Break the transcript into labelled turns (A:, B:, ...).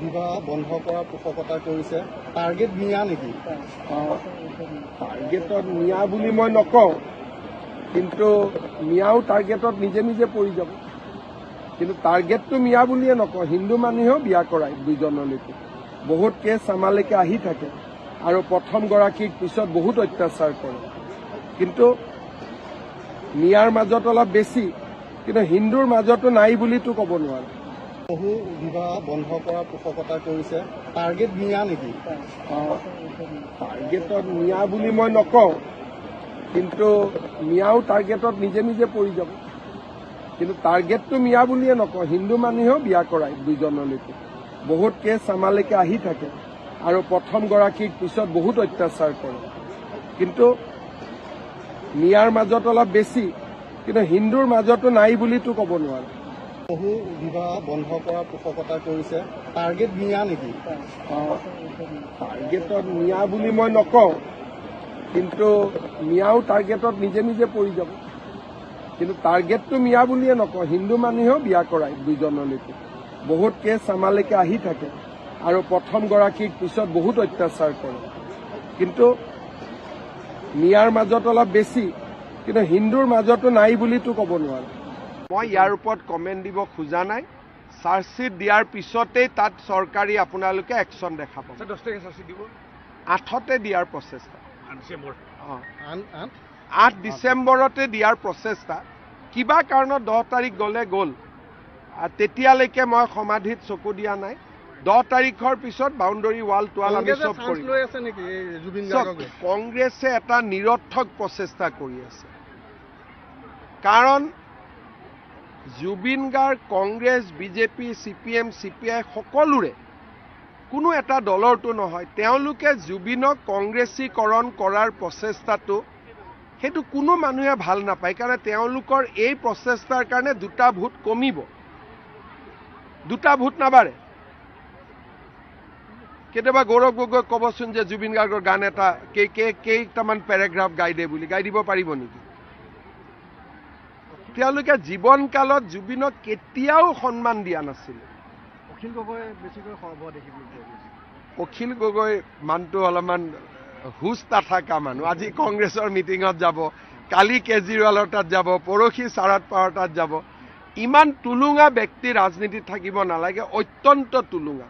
A: বিবাহ বন্ধ কৰাৰ পোষকতা কৰিছে টাৰ্গেট নিয়া নেকি?
B: টাৰ্গেটত নিয়া বুলি মই নকওঁ, কিন্তু মিয়াও টাৰ্গেটত নিজে নিজে পৰি যাব। কিন্তু টাৰ্গেটটো মিয়া বুলিয়ে নকওঁ, হিন্দু মানুহেও বিয়া কৰায় দুজনলৈকে। বহুত কেছ আমালৈকে আহি থাকে আৰু প্ৰথম গৰাকীক পিছত বহুত অত্যাচাৰ কৰে। কিন্তু মিয়াৰ মাজত অলপ বেছি, কিন্তু হিন্দুৰ মাজতো নাই বুলিতো ক'ব নোৱাৰো।
A: বহু বিবাহ বন্ধ কৰাৰ পোষকতা কৰিছে টাৰ্গেট নিয়া নেকি?
B: টাৰ্গেটত নিয়া বুলি মই নকওঁ, কিন্তু মিয়াও টাৰ্গেটত নিজে নিজে পৰি যাব। কিন্তু টাৰ্গেটটো মিয়া বুলিয়ে নকওঁ, হিন্দু মানুহেও বিয়া কৰায় দুজনলৈকে। বহুত কেছ আমালৈকে আহি থাকে আৰু প্ৰথম গৰাকীক পিছত বহুত অত্যাচাৰ কৰে। কিন্তু মিয়াৰ মাজত অলপ বেছি, কিন্তু হিন্দুৰ মাজতো নাই বুলিতো ক'ব নোৱাৰো।
A: বহু বিবাহ বন্ধ কৰাৰ পোষকতা কৰিছে টাৰ্গেট নিয়া নেকি?
B: টাৰ্গেটত নিয়া বুলি মই নকওঁ, কিন্তু মিয়াও টাৰ্গেটত নিজে নিজে পৰি যাব। কিন্তু টাৰ্গেটটো মিয়া বুলিয়ে নকওঁ, হিন্দু মানুহেও বিয়া কৰায় দুজনলৈকে। বহুত কেছ আমালৈকে আহি থাকে আৰু প্ৰথম গৰাকীক পিছত বহুত অত্যাচাৰ কৰে। কিন্তু মিয়াৰ মাজত অলপ বেছি, কিন্তু হিন্দুৰ মাজতো নাই বুলিতো ক'ব নোৱাৰো। মই ইয়াৰ ওপৰত কমেণ্ট দিব খোজা নাই। চাৰ্জশ্বিট দিয়াৰ পিছতেই তাত চৰকাৰী আপোনালোকে একশ্যন দেখা পাব।
C: 10 তাৰিখে চাৰ্জশ্বিট দিব,
B: 8তে দিয়াৰ প্ৰচেষ্টা।
C: 8 ডিচেম্বৰ।
B: 8 ডিচেম্বৰতে দিয়াৰ প্ৰচেষ্টা। কিবা কাৰণত 10 তাৰিখ গ'ল। তেতিয়ালৈকে মই সমাধিত চকু দিয়া নাই। 10 তাৰিখৰ পিছত বাউণ্ডৰী ৱাল টোৱাল আমি চব কৰিম। কংগ্ৰেছে এটা নিৰৰ্থক প্ৰচেষ্টা কৰি আছে। কাৰণ Zubeen Garg, Congress, BJP, CPM, CPI সকলোৰে কোনো এটা দলৰটো নহয়। তেওঁলোকে জুবিনক কংগ্ৰেছীকৰণ কৰাৰ প্ৰচেষ্টাটো সেইটো কোনো মানুহে ভাল নাপায়। কাৰণ তেওঁলোকৰ এই প্ৰচেষ্টাৰ কাৰণে 2টা ভোট কমিব, 2টা ভোট নাবাঢ়ে। কেতিয়াবা গৌৰৱ গগৈ ক'বচোন যে জুবিন গাৰ্গৰ গান এটা কেইটামান পেৰাগ্ৰাফ গাই দে বুলি, গাই দিব পাৰিব নেকি? তেওঁলোকে জীৱনকালত জুবিনক কেতিয়াও সন্মান দিয়া নাছিল।
A: অখিল গগৈ বেছিকৈ সৰ্ব দেখিবলৈ পোৱা গৈছে।
B: অখিল গগৈ মানুহটো অলপমান হুচ নাথাকা মানুহ। আজি কংগ্ৰেছৰ মিটিঙত যাব, কালি কেজৰিৱালৰ তাত যাব, পৰহি শাৰদ পাৱাৰ তাত যাব। ইমান টুলুঙা ব্যক্তি ৰাজনীতিত থাকিব নালাগে, অত্যন্ত টুলুঙা।